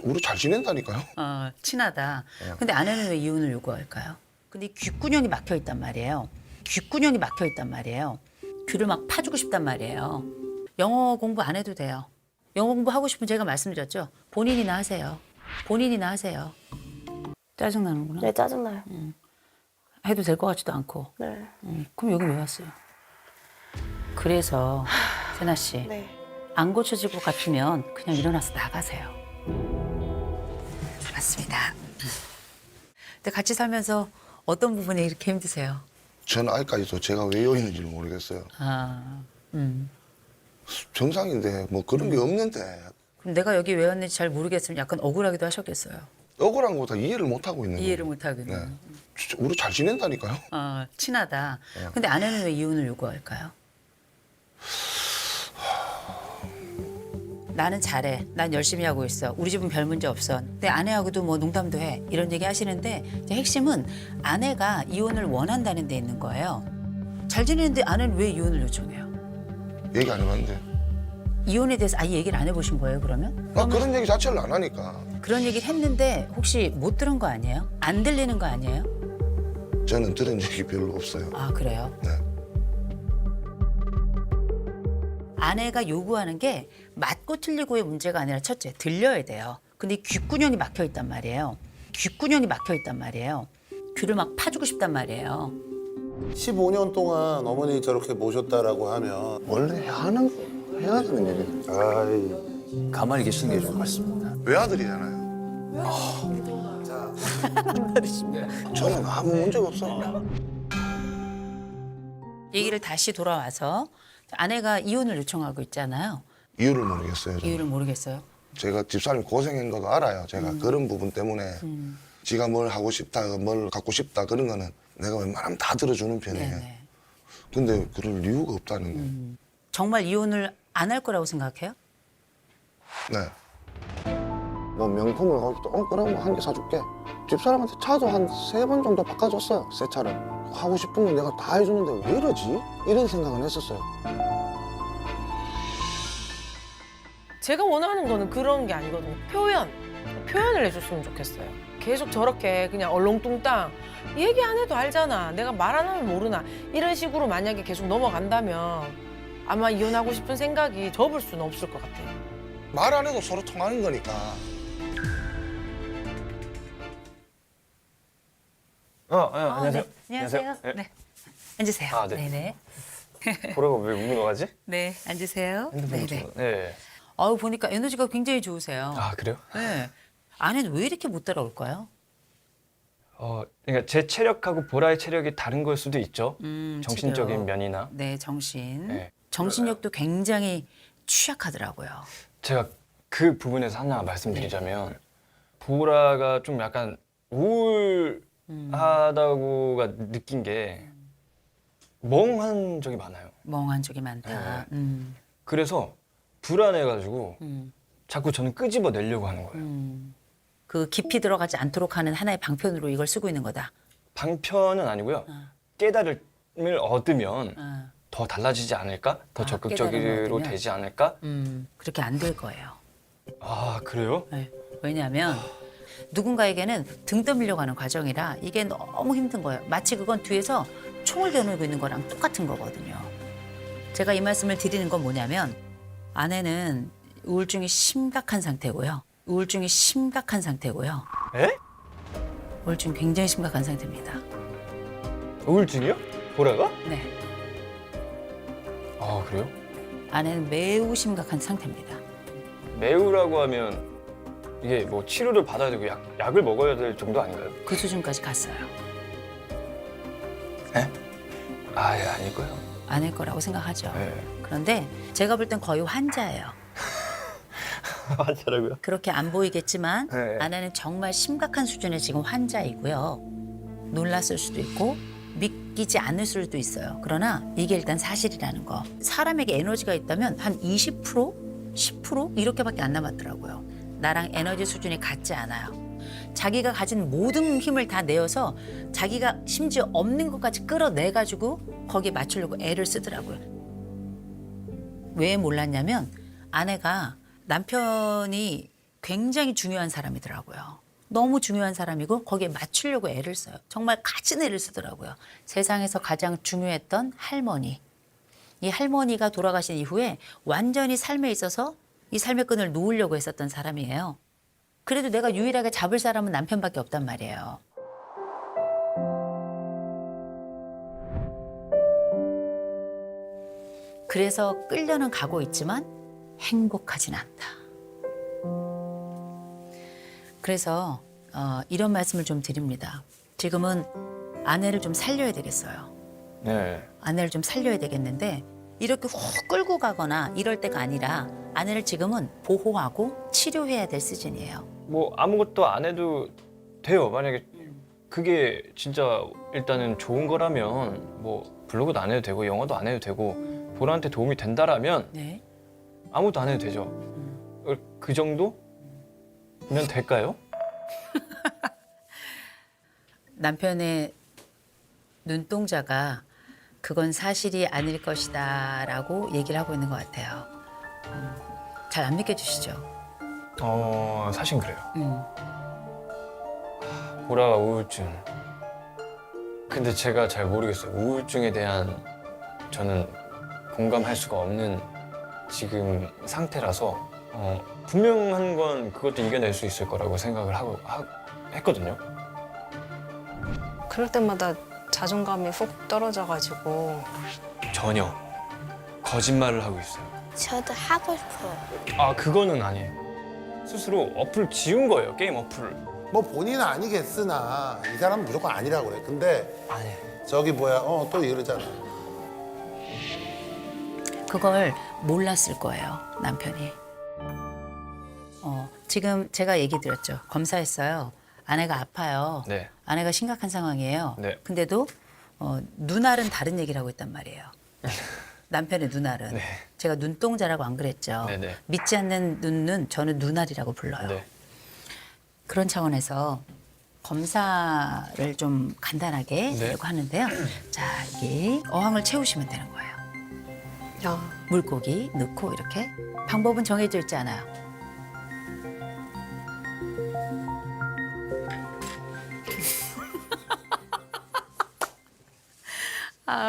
우리 잘 지낸다니까요. 친하다. 근데 아내는 왜 이혼을 요구할까요? 근데 귓구녕이 막혀 있단 말이에요. 귓구녕이 막혀 있단 말이에요. 귀를 막 파주고 싶단 말이에요. 영어 공부 안 해도 돼요. 영어 공부 하고 싶으면 제가 말씀드렸죠. 본인이나 하세요. 본인이나 하세요. 짜증나는구나. 네, 짜증나요. 해도 될 것 같지도 않고. 네. 그럼 여기 왜 왔어요? 그래서 세나 씨, 네. 안 고쳐질 것 같으면 그냥 일어나서 나가세요. 맞습니다. 근데 같이 살면서 어떤 부분이 이렇게 힘드세요? 전 아직까지도 제가 왜 요인인지 모르겠어요. 정상인데 뭐 그런 게 없는데 그럼 내가 여기 왜 왔는지 잘 모르겠으면 약간 억울하기도 하셨겠어요. 억울한 것보다 이해를 못 하고 있는 이해를 거예요. 못 하겠네요. 네. 우리 잘 지낸다니까요. 친하다. 근데 아내는 왜 이혼을 요구할까요? 나는 잘해. 난 열심히 하고 있어. 우리 집은 별 문제 없어. 내 아내하고도 뭐 농담도 해. 이런 얘기 하시는데 이제 핵심은 아내가 이혼을 원한다는 데 있는 거예요. 잘 지내는데 아내는 왜 이혼을 요청해요? 얘기 안 해봤는데. 이혼에 대해서 아예 얘기를 안 해보신 거예요, 그러면? 그런 얘기 자체를 안 하니까. 그런 얘기를 했는데 혹시 못 들은 거 아니에요? 안 들리는 거 아니에요? 저는 들은 적이 별로 없어요. 아, 그래요? 네. 아내가 요구하는 게 맞고 틀리고의 문제가 아니라 첫째, 들려야 돼요. 근데 귓구녕이 막혀 있단 말이에요. 귓구녕이 막혀 있단 말이에요. 귀를 막 파주고 싶단 말이에요. 15년 동안 어머니 저렇게 모셨다라고 하면 원래 해야 하는 얘기. 아이 가만히 계시는 게 좀 맞습니다. 외아들이잖아요. 저는 아무 문제가 없어요. 얘기를 다시 돌아와서 아내가 이혼을 요청하고 있잖아요. 이유를 모르겠어요. 저는. 이유를 모르겠어요. 제가 집사람이 고생한 것도 알아요. 제가 그런 부분 때문에 지가 뭘 하고 싶다, 뭘 갖고 싶다 그런 거는 내가 웬만하면 다 들어주는 편이에요. 네네. 근데 그럴 이유가 없다는 게. 정말 이혼을 안 할 거라고 생각해요? 네. 뭐 명품을 가지고 그럼 한 개 사줄게. 집사람한테 차도 한 3번 정도 바꿔줬어요. 새 차를. 하고 싶은 건 내가 다 해주는데 왜 이러지? 이런 생각은 했었어요. 제가 원하는 거는 그런 게 아니거든요. 표현을 해줬으면 좋겠어요. 계속 저렇게 그냥 얼렁뚱땅 얘기 안 해도 알잖아. 내가 말 안 하면 모르나. 이런 식으로 만약에 계속 넘어간다면 아마 이혼하고 싶은 생각이 접을 수는 없을 것 같아요. 말 안 해도 서로 통하는 거니까. 안녕하세요. 네. 안녕하세요. 네. 네. 앉으세요. 아, 네. 네네. 보라가 왜 웃는 거 가지? 네, 앉으세요. 네네. 네. 보니까 에너지가 굉장히 좋으세요. 아, 그래요? 네. 아내는 왜 이렇게 못 따라올까요? 그러니까 제 체력하고 보라의 체력이 다른 걸 수도 있죠. 정신적인 체력. 면이나. 네, 정신. 네. 정신력도 굉장히 취약하더라고요. 제가 그 부분에서 하나 말씀드리자면 보라가 좀 약간 우울하다고가 느낀 게 멍한 적이 많아요. 멍한 적이 많다. 그래서 불안해가지고 음. 자꾸 저는 끄집어 내려고 하는 거예요. 그 깊이 들어가지 않도록 하는 하나의 방편으로 이걸 쓰고 있는 거다. 방편은 아니고요. 깨달음을 얻으면 어. 더 달라지지 않을까? 더 깨달음을 적극적으로 얻으면? 되지 않을까? 그렇게 안 될 거예요. 아, 그래요? 네. 왜냐하면 누군가에게는 등 떠밀려고 하는 과정이라 이게 너무 힘든 거예요. 마치 그건 뒤에서 총을 겨누고 있는 거랑 똑같은 거거든요. 제가 이 말씀을 드리는 건 뭐냐면 아내는 우울증이 심각한 상태고요. 우울증이 심각한 상태고요. 에? 우울증 굉장히 심각한 상태입니다. 우울증이요? 보라가? 네. 아, 그래요? 아내는 매우 심각한 상태입니다. 매우라고 하면 이게 뭐 치료를 받아야 되고 약을 먹어야 될 정도 아닌가요? 그 수준까지 갔어요. 에? 아, 예, 아닐 거예요. 아닐 거라고 생각하죠. 네. 그런데 제가 볼 땐 거의 환자예요. 맞더라고요. 그렇게 안 보이겠지만 네. 아내는 정말 심각한 수준의 지금 환자이고요. 놀랐을 수도 있고 믿기지 않을 수도 있어요. 그러나 이게 일단 사실이라는 거. 사람에게 에너지가 있다면 한 20%? 10% 이렇게밖에 안 남았더라고요. 나랑 에너지 수준이 같지 않아요. 자기가 가진 모든 힘을 다 내어서 자기가 심지어 없는 것까지 끌어내가지고 거기에 맞추려고 애를 쓰더라고요. 왜 몰랐냐면 아내가 남편이 굉장히 중요한 사람이더라고요. 너무 중요한 사람이고 거기에 맞추려고 애를 써요. 정말 가진 애를 쓰더라고요. 세상에서 가장 중요했던 할머니. 이 할머니가 돌아가신 이후에 완전히 삶에 있어서 이 삶의 끈을 놓으려고 했었던 사람이에요. 그래도 내가 유일하게 잡을 사람은 남편밖에 없단 말이에요. 그래서 끌려는 가고 있지만 행복하진 않다. 그래서 이런 말씀을 좀 드립니다. 지금은 아내를 좀 살려야 되겠어요. 네. 아내를 좀 살려야 되겠는데 이렇게 훅 끌고 가거나 이럴 때가 아니라 아내를 지금은 보호하고 치료해야 될 시즌이에요. 뭐 아무것도 안 해도 돼요. 만약에 그게 진짜 일단은 좋은 거라면 뭐 블로그도 안 해도 되고 영어도 안 해도 되고 보라한테 도움이 된다라면 네. 아무것도 안 해도 되죠. 그 정도면 될까요? 남편의 눈동자가 그건 사실이 아닐 것이다라고 얘기를 하고 있는 것 같아요. 잘 안 믿겨주시죠? 사실 그래요. 보라가 우울증. 근데 제가 잘 모르겠어요. 우울증에 대한 저는 공감할 수가 없는 지금 상태라서 분명한 건 그것도 이겨낼 수 있을 거라고 생각을 했거든요. 그럴 때마다 자존감이 훅 떨어져가지고 전혀 거짓말을 하고 있어요. 저도 하고 싶어요. 그거는 아니에요. 스스로 어플 지운 거예요. 게임 어플을. 뭐 본인은 아니겠으나 이 사람은 무조건 아니라고 그래. 근데 아니에요. 저기 뭐야 또 이러잖아. 그걸 몰랐을 거예요, 남편이. 지금 제가 얘기 드렸죠. 검사했어요. 아내가 아파요. 네. 아내가 심각한 상황이에요. 네. 근데도 눈알은 다른 얘기를 하고 있단 말이에요. 남편의 눈알은. 네. 제가 눈동자라고 안 그랬죠. 네네. 믿지 않는 눈은 저는 눈알이라고 불러요. 네. 그런 차원에서 검사를 좀 간단하게 네. 하려고 하는데요. 자, 이게 어항을 채우시면 되는 거예요. 야, 물고기 넣고 이렇게. 방법은 정해져 있지 않아요.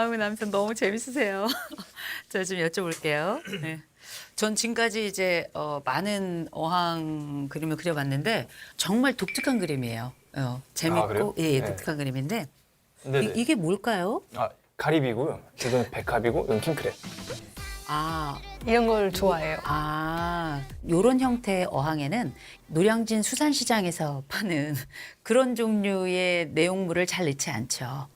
우리 남편 너무 재밌으세요. 제가 좀 여쭤볼게요. 네. 전 지금까지 이제 많은 어항 그림을 그려봤는데 정말 독특한 그림이에요. 재밌고 그래요? 예, 네. 독특한 그림인데 네네. 이게 뭘까요? 가리비고요. 이건 백합이고 이건 킹크랩. 이런 걸 좋아해요. 요런 형태의 어항에는 노량진 수산시장에서 파는 그런 종류의 내용물을 잘 넣지 않죠.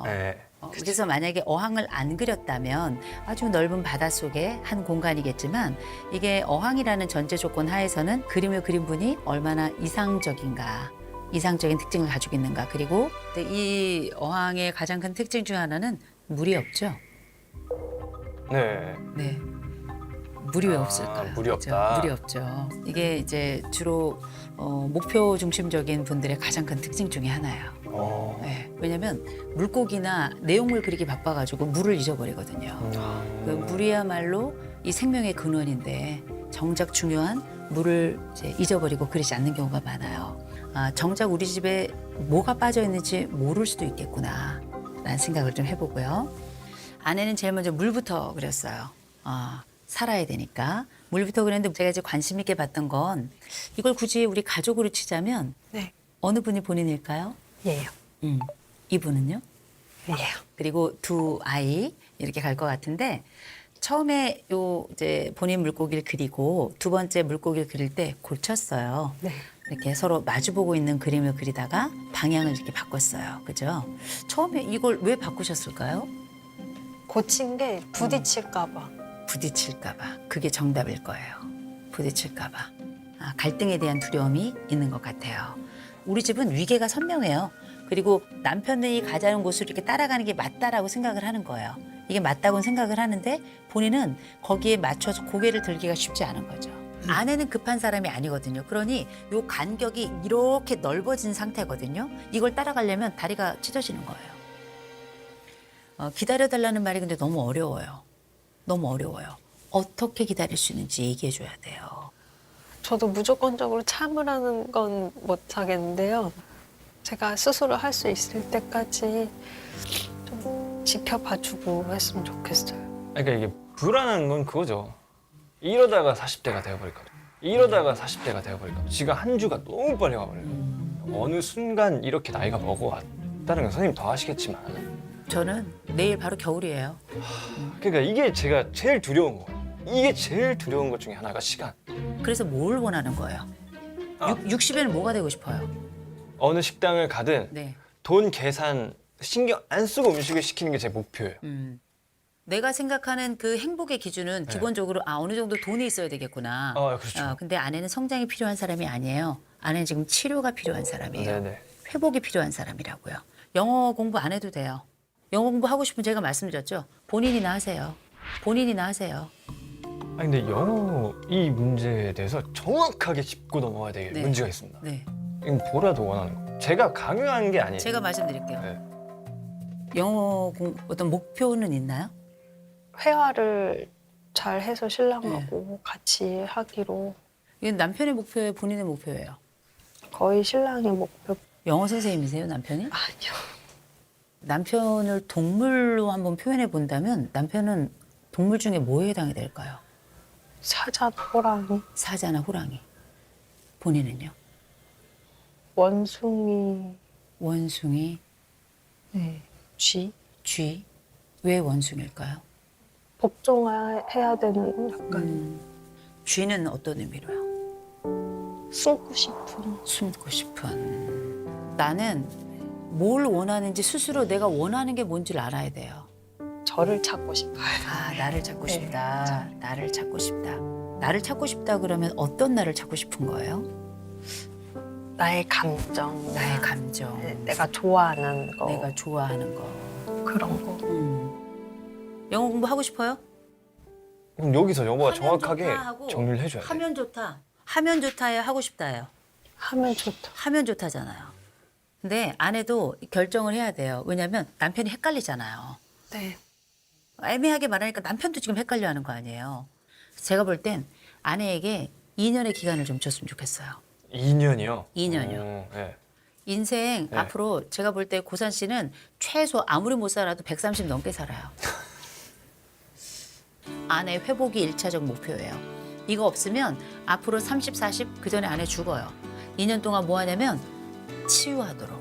네. 그래서 만약에 어항을 안 그렸다면 아주 넓은 바닷속의 한 공간이겠지만 이게 어항이라는 전제 조건 하에서는 그림을 그린 분이 얼마나 이상적인가, 이상적인 특징을 가지고 있는가. 그리고 이 어항의 가장 큰 특징 중 하나는 물이 없죠. 네. 네. 물이 왜 없을까요? 물이 그죠? 없다. 물이 없죠. 이게 이제 주로 목표 중심적인 분들의 가장 큰 특징 중에 하나예요. 네. 왜냐하면 물고기나 내용물 그리기 바빠가지고 물을 잊어버리거든요. 그 물이야말로 이 생명의 근원인데 정작 중요한 물을 이제 잊어버리고 그리지 않는 경우가 많아요. 정작 우리 집에 뭐가 빠져 있는지 모를 수도 있겠구나 라는 생각을 좀 해보고요. 아내는 제일 먼저 물부터 그렸어요. 살아야 되니까. 물부터 그렸는데 제가 이제 관심 있게 봤던 건 이걸 굳이 우리 가족으로 치자면 네. 어느 분이 본인일까요? 얘요. 이분은요? 얘요. 그리고 두 아이 이렇게 갈 것 같은데 처음에 요 이제 본인 물고기를 그리고 두 번째 물고기를 그릴 때 고쳤어요. 네. 이렇게 서로 마주보고 있는 그림을 그리다가 방향을 이렇게 바꿨어요. 그죠? 처음에 이걸 왜 바꾸셨을까요? 고친 게 부딪힐까봐. 부딪힐까봐. 그게 정답일 거예요. 부딪힐까봐. 갈등에 대한 두려움이 있는 것 같아요. 우리 집은 위계가 선명해요. 그리고 남편이 가자는 곳을 이렇게 따라가는 게 맞다라고 생각을 하는 거예요. 이게 맞다고 생각을 하는데 본인은 거기에 맞춰서 고개를 들기가 쉽지 않은 거죠. 아내는 급한 사람이 아니거든요. 그러니 요 간격이 이렇게 넓어진 상태거든요. 이걸 따라가려면 다리가 찢어지는 거예요. 기다려달라는 말이 근데 너무 어려워요. 너무 어려워요. 어떻게 기다릴 수 있는지 얘기해 줘야 돼요. 저도 무조건적으로 참으라는 건 못 하겠는데요. 제가 스스로 할 수 있을 때까지 좀 지켜봐주고 했으면 좋겠어요. 그러니까 이게 불안한 건 그거죠. 이러다가 40대가 되어버릴까 봐. 이러다가 40대가 되어버릴까 봐. 지가 한 주가 너무 빨리 와버려요. 어느 순간 이렇게 나이가 먹어왔다는 건 선생님 더 아시겠지만 저는 내일 바로 겨울이에요. 그러니까 이게 제가 제일 두려운 거예요. 이게 제일 두려운 것 중에 하나가 시간. 그래서 뭘 원하는 거예요? 60에는 뭐가 되고 싶어요? 어느 식당을 가든 네. 돈 계산 신경 안 쓰고 음식을 시키는 게 제 목표예요. 내가 생각하는 그 행복의 기준은 네. 기본적으로 어느 정도 돈이 있어야 되겠구나. 그렇죠. 근데 아내는 성장이 필요한 사람이 아니에요. 아내는 지금 치료가 필요한 사람이에요. 네네. 회복이 필요한 사람이라고요. 영어 공부 안 해도 돼요. 영어 공부 하고 싶으면 제가 말씀드렸죠. 본인이나 하세요. 본인이나 하세요. 아니 근데 영어 이 문제에 대해서 정확하게 짚고 넘어가야 될 네. 문제가 있습니다. 네. 이건 보라도 원하는 거. 제가 강요한 게 아니에요. 제가 말씀드릴게요. 네. 영어 어떤 목표는 있나요? 회화를 잘 해서 신랑하고 같이 하기로 이건 남편의 목표예요, 본인의 목표예요. 거의 신랑의 목표. 영어 선생님이세요, 남편이? 아니요. 남편을 동물로 한번 표현해 본다면 남편은 동물 중에 뭐에 해당이 될까요? 사자, 호랑이, 사자나 호랑이. 본인은요? 원숭이, 원숭이, 네, 쥐. 쥐. 왜 원숭이일까요? 복종해야 되는 약간 쥐는 어떤 의미로요? 숨고 싶은. 숨고 싶은. 나는 뭘 원하는지 스스로 내가 원하는 게 뭔지를 알아야 돼요. 저를 찾고 싶어요. 아, 나를 찾고 네, 싶다. 나를 찾고 싶다. 나를 찾고 싶다 그러면 어떤 나를 찾고 싶은 거예요? 나의 감정, 나의 감정. 네, 내가 좋아하는 거, 내가 좋아하는 거. 그런 거. 영어 공부하고 싶어요? 그럼 여기서 영어가 하면 정확하게 좋다 하고 정리를 해줘야 돼요. 하면 좋다. 하면 좋다예요? 하고 싶다예요? 하면 좋다. 하면 좋다잖아요. 근데 아내도 결정을 해야 돼요. 왜냐하면 남편이 헷갈리잖아요. 네. 애매하게 말하니까 남편도 지금 헷갈려하는 거 아니에요. 제가 볼 땐 아내에게 2년의 기간을 좀 줬으면 좋겠어요. 2년이요? 2년이요. 네. 인생 네. 앞으로 제가 볼 때 고산 씨는 최소 아무리 못 살아도 130 넘게 살아요. 아내 회복이 1차적 목표예요. 이거 없으면 앞으로 30, 40 그 전에 아내 죽어요. 2년 동안 뭐 하냐면 치유하도록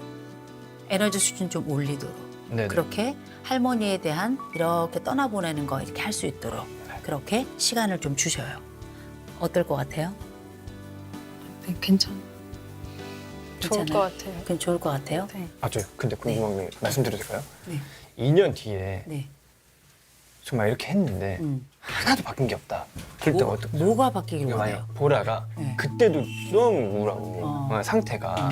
에너지 수준 좀 올리도록 네네. 그렇게 할머니에 대한 이렇게 떠나보내는 거 이렇게 할 수 있도록 그렇게 시간을 좀 주셔요. 어떨 것 같아요? 네, 괜찮아요. 좋을 괜찮아요? 것 같아요. 그건 좋을 것 같아요? 네. 저 근데 궁금한 게 말씀드려도 될까요? 네. 2년 뒤에 네. 정말 이렇게 했는데 하나도 바뀐 게 없다. 그럴 때 어떻게? 뭐가 바뀌길 그러니까 원해요? 만약 보라가 네. 그때도 너무 우울하고 어. 상태가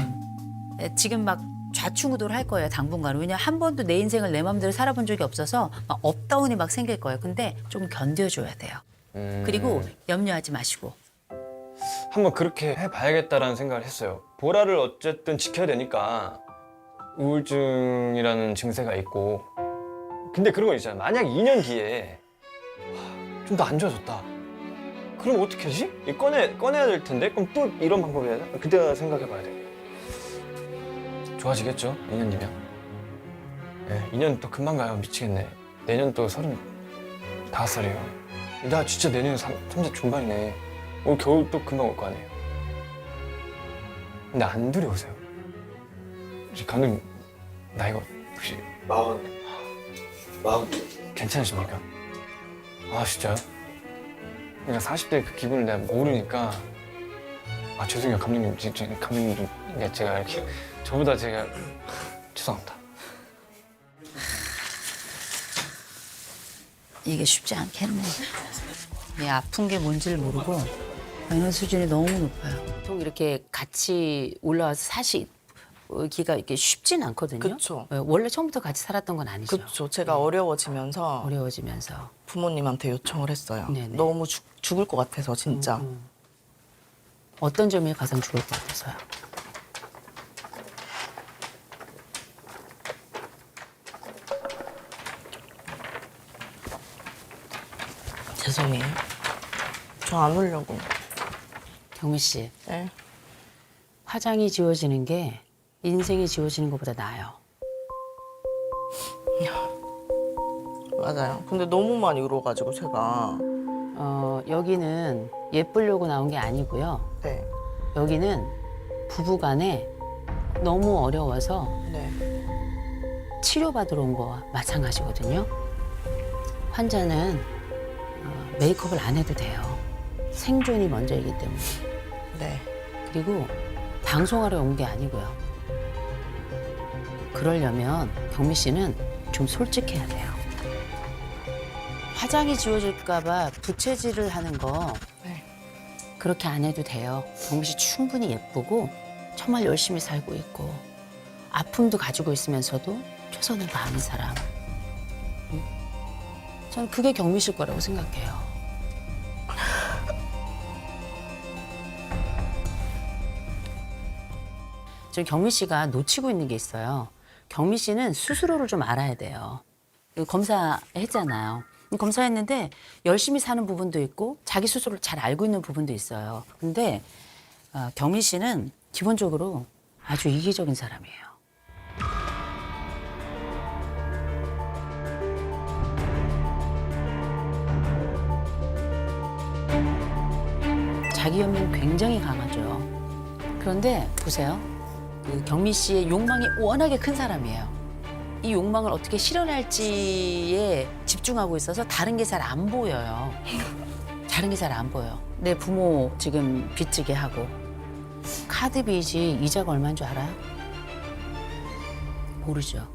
지금 막 좌충우돌 할 거예요, 당분간은. 왜냐면 한 번도 내 인생을 내 마음대로 살아본 적이 없어서 막 업다운이 막 생길 거예요. 근데 좀 견뎌줘야 돼요. 그리고 염려하지 마시고. 한번 그렇게 해봐야겠다라는 생각을 했어요. 보라를 어쨌든 지켜야 되니까 우울증이라는 증세가 있고 근데 그런 거 있잖아요. 만약 2년 뒤에 좀 더 안 좋아졌다. 그럼 어떻게 하지? 꺼내야 될 텐데? 그럼 또 이런 방법이 해야 되나? 그때 생각해봐야 돼. 좋아지겠죠? 2년 뒤면. 네, 2년 또 금방 가요. 미치겠네. 내년 또 35살이에요. 나 진짜 내년 30 중반이네. 올 겨울 또 금방 올 거 아니에요. 근데 안 두려우세요? 혹시 감독님 나이가 혹시 40 괜찮으십니까? 아 진짜요? 그러니까 40대 그 기분을 내가 모르니까 아 죄송해요 감독님 진짜 감독님 좀 제가 이렇게 저보다 제가 죄송합니다. 이게 쉽지 않겠네. 내 아픈 게 뭔지를 모르고 에너지 수준이 너무 높아요. 보통 이렇게 같이 올라와서 사시기가 이렇게 쉽진 않거든요. 그쵸. 원래 처음부터 같이 살았던 건 아니죠. 그렇죠. 제가 어려워지면서 어려워지면서. 부모님한테 요청을 했어요. 네네. 너무 죽을 것 같아서 진짜. 어떤 점이 가장 좋을 것 같아서요? 죄송해요. 저 안 울려고. 경미 씨, 네. 화장이 지워지는 게 인생이 지워지는 것보다 나아요. 맞아요. 근데 너무 많이 울어가지고 제가. 여기는 예쁘려고 나온 게 아니고요. 네. 여기는 부부간에 너무 어려워서 네. 치료받으러 온 거와 마찬가지거든요. 환자는 메이크업을 안 해도 돼요. 생존이 먼저이기 때문에. 네. 그리고 방송하러 온 게 아니고요. 그러려면 경미 씨는 좀 솔직해야 돼요. 화장이 지워질까 봐 부채질을 하는 거 네. 그렇게 안 해도 돼요. 경미 씨 충분히 예쁘고 정말 열심히 살고 있고 아픔도 가지고 있으면서도 최선을 다하는 사람. 저는 그게 경미 씨 거라고 생각해요. 지금 경미 씨가 놓치고 있는 게 있어요. 경미 씨는 스스로를 좀 알아야 돼요. 검사했잖아요. 검사했는데 열심히 사는 부분도 있고 자기 스스로를 잘 알고 있는 부분도 있어요. 근데 경미 씨는 기본적으로 아주 이기적인 사람이에요. 자기 연민 굉장히 강하죠. 그런데 보세요. 그 경미 씨의 욕망이 워낙에 큰 사람이에요. 이 욕망을 어떻게 실현할지에 집중하고 있어서 다른 게 잘 안 보여요. 다른 게 잘 안 보여. 내 부모 지금 빚지게 하고 카드 빚이 이자가 얼마인 줄 알아요? 모르죠.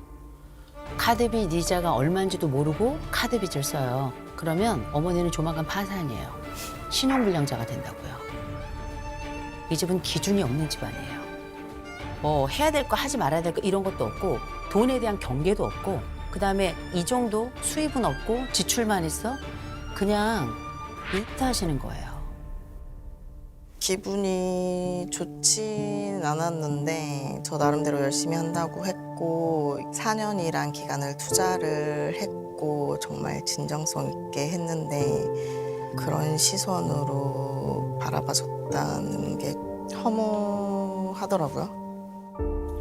카드 빚 이자가 얼마인지도 모르고 카드 빚을 써요. 그러면 어머니는 조만간 파산이에요. 신용불량자가 된다고요. 이 집은 기준이 없는 집안이에요. 뭐 해야 될 거 하지 말아야 될 거 이런 것도 없고 돈에 대한 경계도 없고 그다음에 이 정도 수입은 없고 지출만 있어 그냥 일타하시는 거예요. 기분이 좋진 않았는데 저 나름대로 열심히 한다고 했고 4년이란 기간을 투자를 했고 정말 진정성 있게 했는데 그런 시선으로 바라봐줬다는 게 허무하더라고요.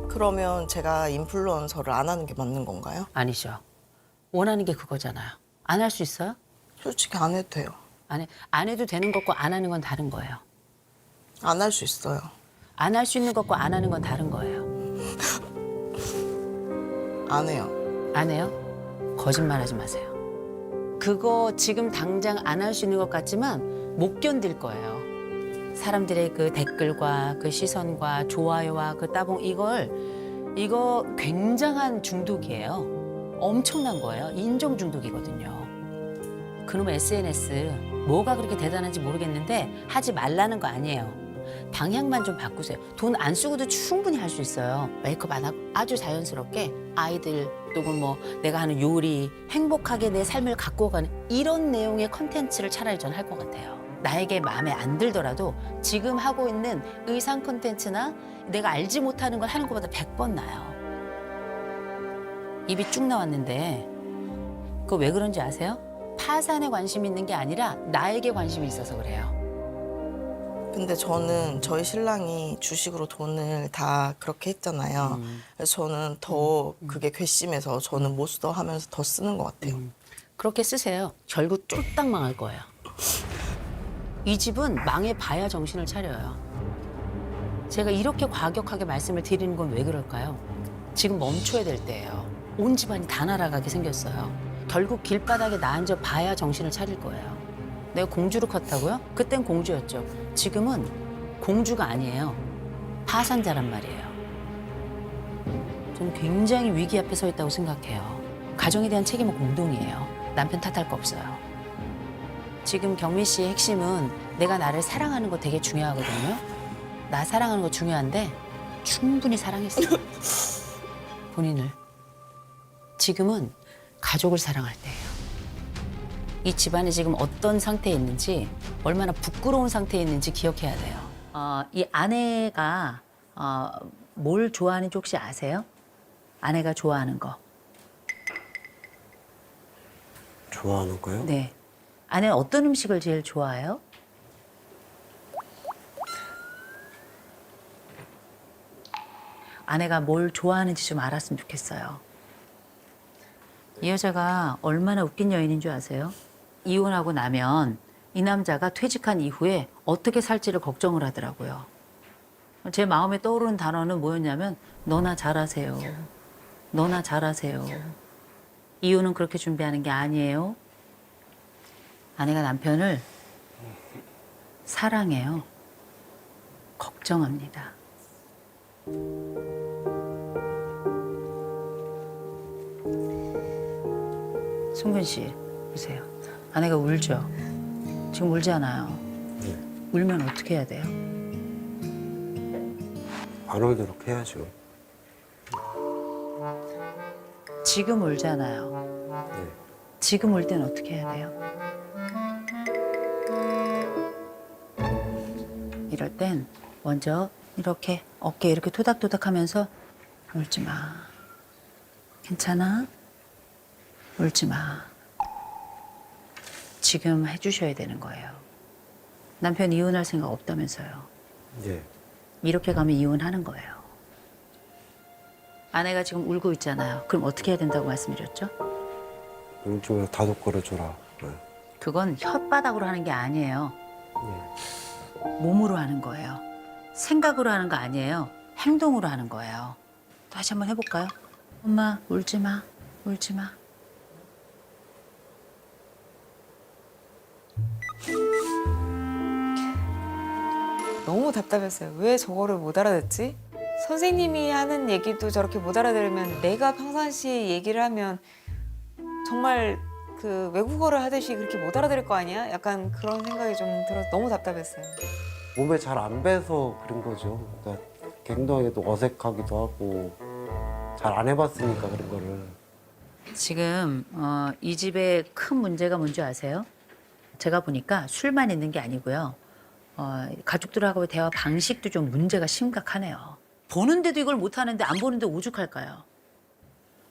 그러면 제가 인플루언서를 안 하는 게 맞는 건가요? 아니죠. 원하는 게 그거잖아요. 안 할 수 있어요? 솔직히 안 해도 돼요. 안 해도 되는 것과 안 하는 건 다른 거예요. 안 할 수 있어요. 안 할 수 있는 것과 안 하는 건 다른 거예요. 안 해요. 안 해요? 거짓말하지 마세요. 그거 지금 당장 안 할 수 있는 것 같지만 못 견딜 거예요. 사람들의 그 댓글과 그 시선과 좋아요와 그 따봉 이거 굉장한 중독이에요. 엄청난 거예요. 인정 중독이거든요. 그놈의 SNS 뭐가 그렇게 대단한지 모르겠는데 하지 말라는 거 아니에요. 방향만 좀 바꾸세요. 돈 안 쓰고도 충분히 할 수 있어요. 메이크업 안 하고 아주 자연스럽게 아이들 또는 뭐 내가 하는 요리 행복하게 내 삶을 갖고 가는 이런 내용의 컨텐츠를 차라리 전 할 것 같아요. 나에게 마음에 안 들더라도 지금 하고 있는 의상 콘텐츠나 내가 알지 못하는 걸 하는 것보다 100번 나아요. 입이 쭉 나왔는데 그거 왜 그런지 아세요? 파산에 관심이 있는 게 아니라 나에게 관심이 있어서 그래요. 근데 저는 저희 신랑이 주식으로 돈을 다 그렇게 했잖아요. 그래서 저는 더 그게 괘씸해서 저는 못 써 하면서 더 쓰는 것 같아요. 그렇게 쓰세요. 결국 쫄딱 망할 거예요. 이 집은 망해봐야 정신을 차려요. 제가 이렇게 과격하게 말씀을 드리는 건 왜 그럴까요? 지금 멈춰야 될 때예요. 온 집안이 다 날아가게 생겼어요. 결국 길바닥에 나 앉아 봐야 정신을 차릴 거예요. 내가 공주로 컸다고요? 그땐 공주였죠. 지금은 공주가 아니에요. 파산자란 말이에요. 저는 굉장히 위기 앞에 서 있다고 생각해요. 가정에 대한 책임은 공동이에요. 남편 탓할 거 없어요. 지금 경미 씨의 핵심은 내가 나를 사랑하는 거 되게 중요하거든요. 나 사랑하는 거 중요한데 충분히 사랑했어요. 본인을. 지금은 가족을 사랑할 때예요. 이 집안이 지금 어떤 상태에 있는지 얼마나 부끄러운 상태에 있는지 기억해야 돼요. 이 아내가 뭘 좋아하는지 혹시 아세요? 아내가 좋아하는 거. 좋아하는 거요? 네. 아내는 어떤 음식을 제일 좋아해요? 아내가 뭘 좋아하는지 좀 알았으면 좋겠어요. 이 여자가 얼마나 웃긴 여인인 줄 아세요? 이혼하고 나면 이 남자가 퇴직한 이후에 어떻게 살지를 걱정을 하더라고요. 제 마음에 떠오르는 단어는 뭐였냐면 너나 잘하세요. 너나 잘하세요. 이혼은 그렇게 준비하는 게 아니에요. 아내가 남편을 사랑해요. 걱정합니다. 승근 씨, 보세요. 아내가 울죠? 지금 울잖아요. 울면 어떻게 해야 돼요? 안 울도록 해야죠. 지금 울잖아요. 네. 지금 울 때는 어떻게 해야 돼요? 이럴 땐 먼저 이렇게 어깨 이렇게 토닥토닥 하면서 울지 마. 괜찮아? 울지 마. 지금 해주셔야 되는 거예요. 남편 이혼할 생각 없다면서요. 예. 이렇게 가면 이혼하는 거예요. 아내가 지금 울고 있잖아요. 그럼 어떻게 해야 된다고 말씀드렸죠? 울지 말고 다독 걸어줘라. 네. 그건 혓바닥으로 하는 게 아니에요. 예. 몸으로 하는 거예요. 생각으로 하는 거 아니에요. 행동으로 하는 거예요. 다시 한번 해볼까요? 엄마, 울지 마. 울지 마. 너무 답답했어요. 왜 저거를 못 알아듣지? 선생님이 하는 얘기도 저렇게 못 알아들으면 내가 평상시에 얘기를 하면 정말 그 외국어를 하듯이 그렇게 못 알아들을 거 아니야? 약간 그런 생각이 좀 들어서 너무 답답했어요. 몸에 잘 안 배서 그런 거죠. 그러니까 행동에도 어색하기도 하고 잘 안 해봤으니까 그런 거를. 지금 이 집의 큰 문제가 뭔지 아세요? 제가 보니까 술만 있는 게 아니고요. 가족들하고의 대화 방식도 좀 문제가 심각하네요. 보는데도 이걸 못하는데 안 보는데 오죽할까요?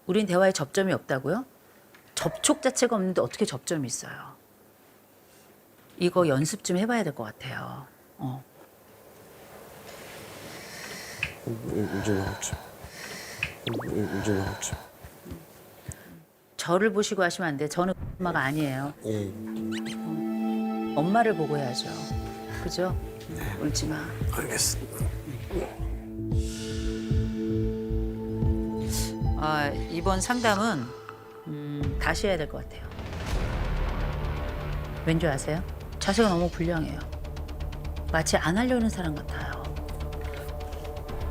우린 대화에 접점이 없다고요? 접촉 자체가 없는데 어떻게 접점이 있어요? 이거 연습 좀 해봐야 될 것 같아요. 울지 마, 울지 마. 울지 마, 울지 마. 저를 보시고 하시면 안 돼요. 저는 엄마가 아니에요. 예. 엄마를 보고 해야죠. 그죠? 울지 마. 알겠습니다. 이번 상담은 다시 해야 될 것 같아요. 왠지 아세요? 자세가 너무 불량해요. 마치 안 하려는 사람 같아요.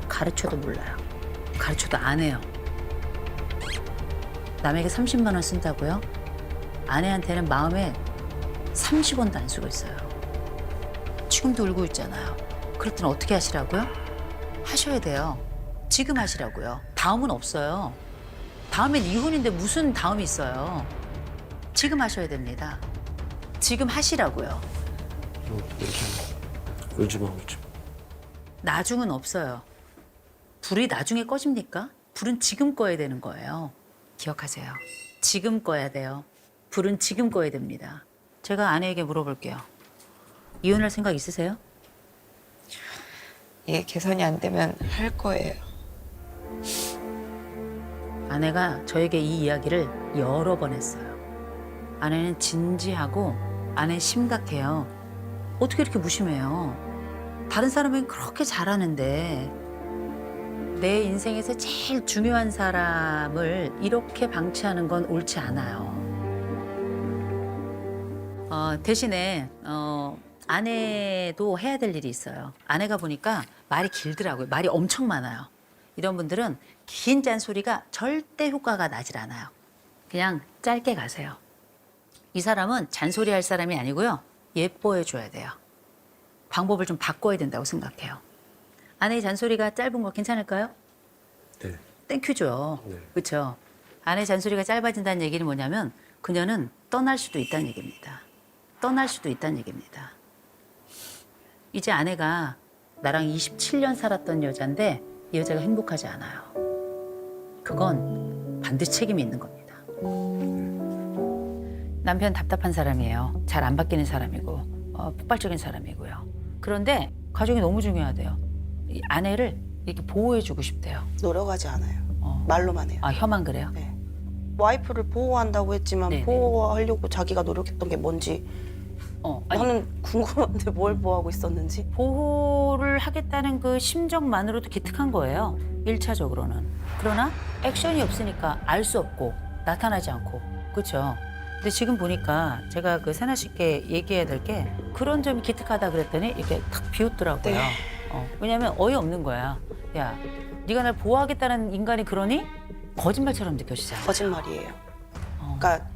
가르쳐도 몰라요. 가르쳐도 안 해요. 남에게 30만 원 쓴다고요? 아내한테는 마음에 30원도 안 쓰고 있어요. 지금도 울고 있잖아요. 그럴 땐 어떻게 하시라고요? 하셔야 돼요. 지금 하시라고요. 다음은 없어요. 다음엔 이혼인데 무슨 다음이 있어요. 지금 하셔야 됩니다. 지금 하시라고요. 울지 마, 울지 마. 나중은 없어요. 불이 나중에 꺼집니까? 불은 지금 꺼야 되는 거예요. 기억하세요. 지금 꺼야 돼요. 불은 지금 꺼야 됩니다. 제가 아내에게 물어볼게요. 이혼할 생각 있으세요? 이게 개선이 안 되면 할 거예요. 아내가 저에게 이 이야기를 여러 번 했어요. 아내는 진지하고 아내 심각해요. 어떻게 이렇게 무심해요? 다른 사람은 그렇게 잘하는데 내 인생에서 제일 중요한 사람을 이렇게 방치하는 건 옳지 않아요. 대신에 아내도 해야 될 일이 있어요. 아내가 보니까 말이 길더라고요. 말이 엄청 많아요. 이런 분들은 긴 짠소리가 절대 효과가 나질 않아요. 그냥 짧게 가세요. 이 사람은 잔소리 할 사람이 아니고요. 예뻐해 줘야 돼요. 방법을 좀 바꿔야 된다고 생각해요. 아내의 잔소리가 짧은 거 괜찮을까요? 네. 땡큐죠. 네. 그렇죠. 아내 잔소리가 짧아진다는 얘기는 뭐냐면 그녀는 떠날 수도 있다는 얘기입니다. 떠날 수도 있다는 얘기입니다. 이제 아내가 나랑 27년 살았던 여잔데 이 여자가 행복하지 않아요. 그건 반드시 책임이 있는 겁니다. 남편 답답한 사람이에요. 잘 안 바뀌는 사람이고 폭발적인 사람이고요. 그런데 가족이 너무 중요하대요. 이 아내를 이렇게 보호해주고 싶대요. 노력하지 않아요. 어. 말로만 해요. 아 혀만 그래요? 네. 와이프를 보호한다고 했지만 네네. 보호하려고 자기가 노력했던 게 뭔지 아니, 나는 궁금한데 뭘 보호하고 있었는지. 보호를 하겠다는 그 심정만으로도 기특한 거예요. 1차적으로는. 그러나 액션이 없으니까 알 수 없고 나타나지 않고. 그렇죠? 근데 지금 보니까 제가 그 세나 씨께 얘기해야 될 게 그런 점이 기특하다 그랬더니 이렇게 탁 비웃더라고요. 네. 왜냐면 어이없는 거야. 야, 네가 날 보호하겠다는 인간이 그러니? 거짓말처럼 느껴지잖아. 거짓말이에요. 그러니까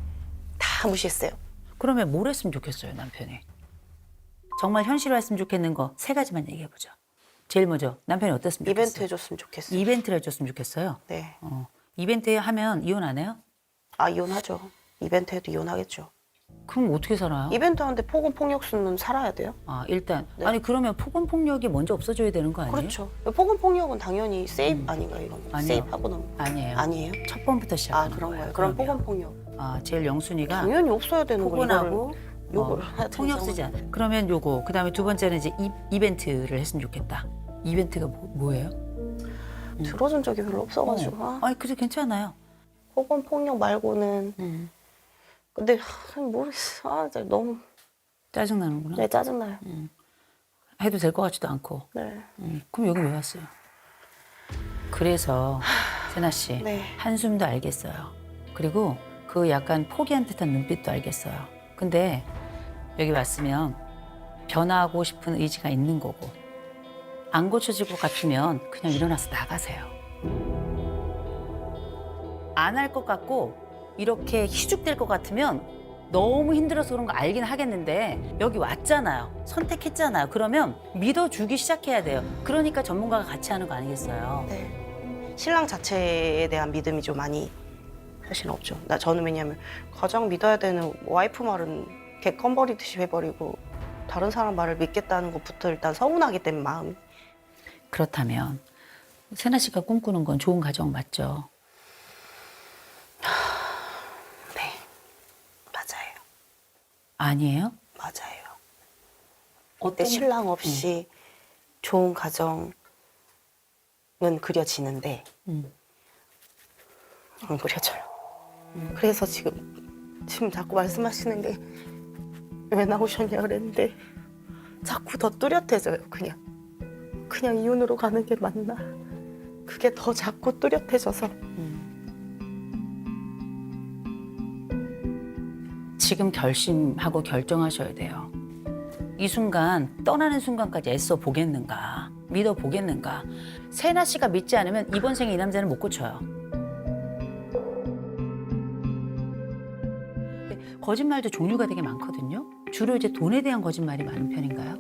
다 무시했어요. 그러면 뭘 했으면 좋겠어요, 남편이? 정말 현실화했으면 좋겠는 거 3가지만 얘기해보죠. 제일 먼저 남편이 어땠으면 좋겠어요? 이벤트 해줬으면 좋겠어요. 이벤트를 해줬으면 좋겠어요. 네. 이벤트 하면 이혼 안 해요? 아, 이혼하죠. 이벤트 해도 이혼하겠죠. 그럼 어떻게 살아요? 이벤트 하는데 폭언 폭력 수는 살아야 돼요. 일단 네. 아니 그러면 폭언 폭력이 먼저 없어져야 되는 거 아니에요? 그렇죠. 폭언 폭력은 당연히 세이브 아닌가요, 이건? 아니요. 세이브하고 넘. 아니에요. 아니에요? 첫 번부터 아, 시작하는 그런 거예요. 거예요. 그럼 그럼요. 폭언 폭력. 제일 영순이가 당연히 없어야 되는 거 폭언하고 요거를 해야 되는 폭력 상황. 쓰지 않아. 그러면 요거 그다음에 두 번째는 이제 이벤트를 했으면 좋겠다. 이벤트가 뭐예요? 들어준 적이 별로 없어가지고. 아니 그래도 괜찮아요. 폭언 폭력 말고는. 근데 모르겠어. 진짜 너무 짜증나는구나. 네, 짜증나요. 해도 될 것 같지도 않고. 네. 그럼 여기 왜 왔어요? 그래서 세나 씨 네. 한숨도 알겠어요. 그리고 그 약간 포기한 듯한 눈빛도 알겠어요. 근데 여기 왔으면 변화하고 싶은 의지가 있는 거고 안 고쳐질 것 같으면 그냥 일어나서 나가세요. 안 할 것 같고 이렇게 희죽될 것 같으면 너무 힘들어서 그런 거 알긴 하겠는데 여기 왔잖아요. 선택했잖아요. 그러면 믿어주기 시작해야 돼요. 그러니까 전문가가 같이 하는 거 아니겠어요? 네. 신랑 자체에 대한 믿음이 좀 많이 사실 없죠. 저는 왜냐면 가장 믿어야 되는 와이프 말은 개껌버리듯이 해버리고 다른 사람 말을 믿겠다는 것부터 일단 서운하기 때문에 마음이. 그렇다면 세나 씨가 꿈꾸는 건 좋은 가정 맞죠? 네. 맞아요. 아니에요? 맞아요. 어때 신랑 없이 좋은 가정은 그려지는데 안 그려져요. 그래서 지금 자꾸 말씀하시는 게 왜 나오셨냐 그랬는데 자꾸 더 뚜렷해져요. 그냥 이혼으로 가는 게 맞나? 그게 더 자꾸 뚜렷해져서. 지금 결심하고 결정하셔야 돼요. 이 순간 떠나는 순간까지 애써 보겠는가 믿어 보겠는가. 세나 씨가 믿지 않으면 이번 생에 이 남자는 못 고쳐요. 거짓말도 종류가 되게 많거든요. 주로 이제 돈에 대한 거짓말이 많은 편인가요?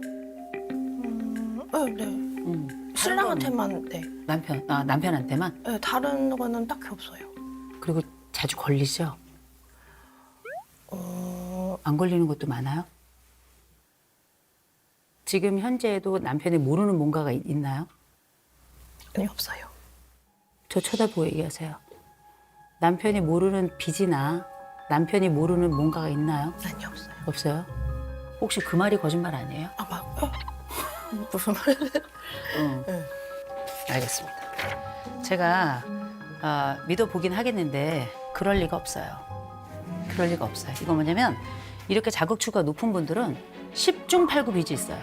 네. 신랑한테만, 네. 남편한테만? 네. 다른 거는 딱히 없어요. 그리고 자주 걸리죠? 안 걸리는 것도 많아요? 지금 현재에도 남편이 모르는 뭔가가 있나요? 아니, 없어요. 저 쳐다보고 얘기하세요. 남편이 모르는 빚이나 남편이 모르는 뭔가가 있나요? 아니, 없어요. 없어요? 혹시 그 말이 거짓말 아니에요? 무슨 말? 알겠습니다. 제가 믿어보긴 하겠는데 그럴 리가 없어요. 그럴 리가 없어요. 이거 뭐냐면 이렇게 자극추가 높은 분들은 10중 8구 빚이 있어요.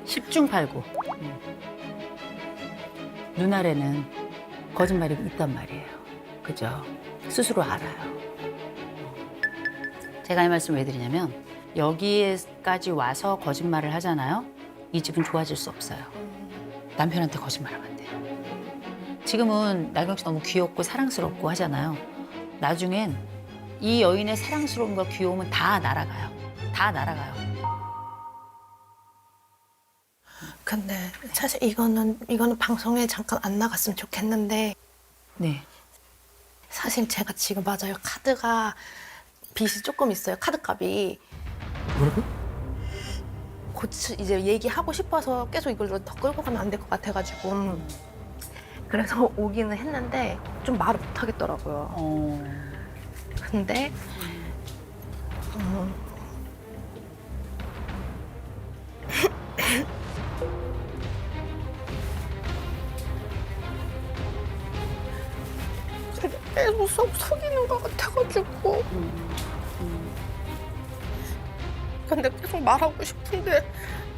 10중 8구. 눈알에는 거짓말이 있단 말이에요. 그죠? 스스로 알아요. 제가 이 말씀 왜 드리냐면 여기에까지 와서 거짓말을 하잖아요. 이 집은 좋아질 수 없어요. 남편한테 거짓말하면 안 돼요. 지금은 나경 씨 너무 귀엽고 사랑스럽고 하잖아요. 나중엔 이 여인의 사랑스러움과 귀여움은 다 날아가요. 다 날아가요. 근데 사실 이거는 방송에 잠깐 안 나갔으면 좋겠는데 네. 사실 제가 지금 맞아요. 카드가 빚이 조금 있어요. 카드값이. 뭐라고? 이제 얘기하고 싶어서 계속 이걸 더 끌고 가면 안 될 것 같아가지고 그래서 오기는 했는데 좀 말을 못 하겠더라고요. 근데 계속 속이는 것 같아가지고. 근데 계속 말하고 싶은데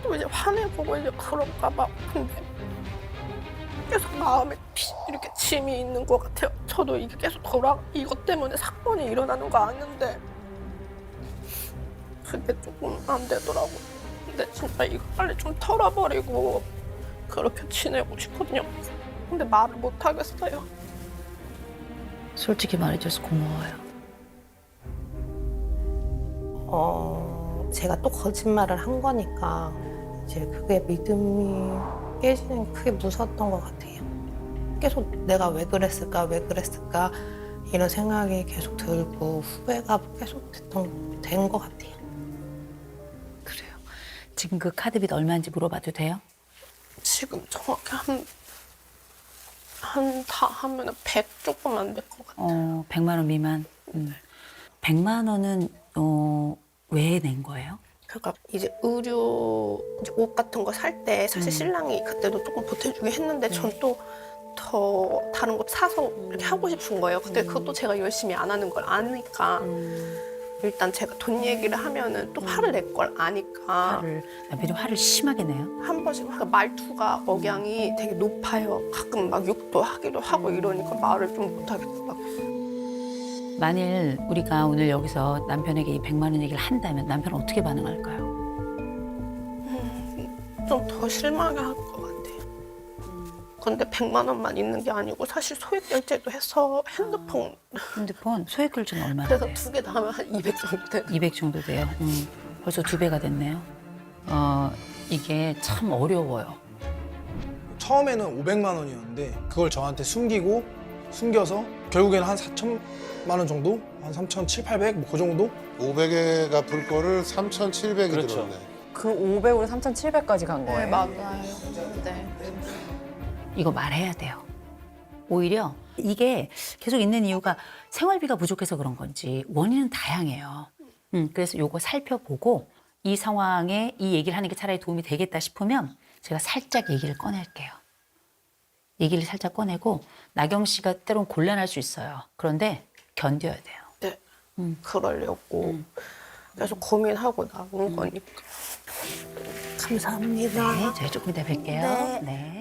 또 이제 화내보고 이제 그런가 봐. 근데 계속 마음에 이렇게 짐이 있는 것 같아요. 저도 이게 계속 이것 때문에 사건이 일어나는 거 아는데 그게 조금 안 되더라고. 근데 진짜 이거 빨리 좀 털어버리고 그렇게 지내고 싶거든요. 근데 말을 못 하겠어요. 솔직히 말해줘서 고마워요. 제가 또 거짓말을 한 거니까 이제 그게 믿음이 깨지는 게 크게 무서웠던 것 같아요. 계속 내가 왜 그랬을까 이런 생각이 계속 들고 후회가 계속 된 것 같아요. 그래요. 지금 그 카드빚 얼마인지 물어봐도 돼요? 지금 정확히 다 하면은 100 조금 안 될 것 같아요. 100만 원 미만. 100만 원은 왜 낸 거예요? 그러니까 이제 의류 이제 옷 같은 거 살 때 사실 신랑이 그때도 조금 보태주긴 했는데 전 또 더 다른 것 사서 이렇게 하고 싶은 거예요. 근데 그것도 제가 열심히 안 하는 걸 아니까 일단 제가 돈 얘기를 하면은 또 화를 낼 걸 아니까 남편이 화를 심하게 내요? 한 번씩 그러니까 말투가 억양이 되게 높아요. 가끔 막 욕도 하기도 하고 이러니까 말을 좀 못 하겠더라고요. 만일 우리가 오늘 여기서 남편에게 이 100만 원 얘기를 한다면 남편은 어떻게 반응할까요? 좀 더 실망해 할 것 같아요. 근데 100만 원만 있는 게 아니고 사실 소액 결제도 해서 핸드폰 소액 결제는 얼마나 그래서 돼요? 2개 다 하면 한 200 정도 돼요. 200 정도 돼요. 벌써 2배가 됐네요. 이게 참 어려워요. 처음에는 500만 원이었는데 그걸 저한테 숨겨서 결국에는 한 4천만 원 정도? 한 3,700, 800? 뭐 그 정도? 500에 갚을 거를 3,700이 그렇죠. 들었네. 그 500으로 3,700까지 간 거예요? 네, 맞아요. 네. 이거 말해야 돼요. 오히려 이게 계속 있는 이유가 생활비가 부족해서 그런 건지 원인은 다양해요. 그래서 요거 살펴보고 이 상황에 이 얘기를 하는 게 차라리 도움이 되겠다 싶으면 제가 살짝 얘기를 꺼낼게요. 얘기를 살짝 꺼내고 나경 씨가 때론 곤란할 수 있어요. 그런데 견뎌야 돼요. 네. 그러려고 계속 고민하고 나온 거니까. 감사합니다. 네, 저희 조금 이따 뵐게요. 네. 네.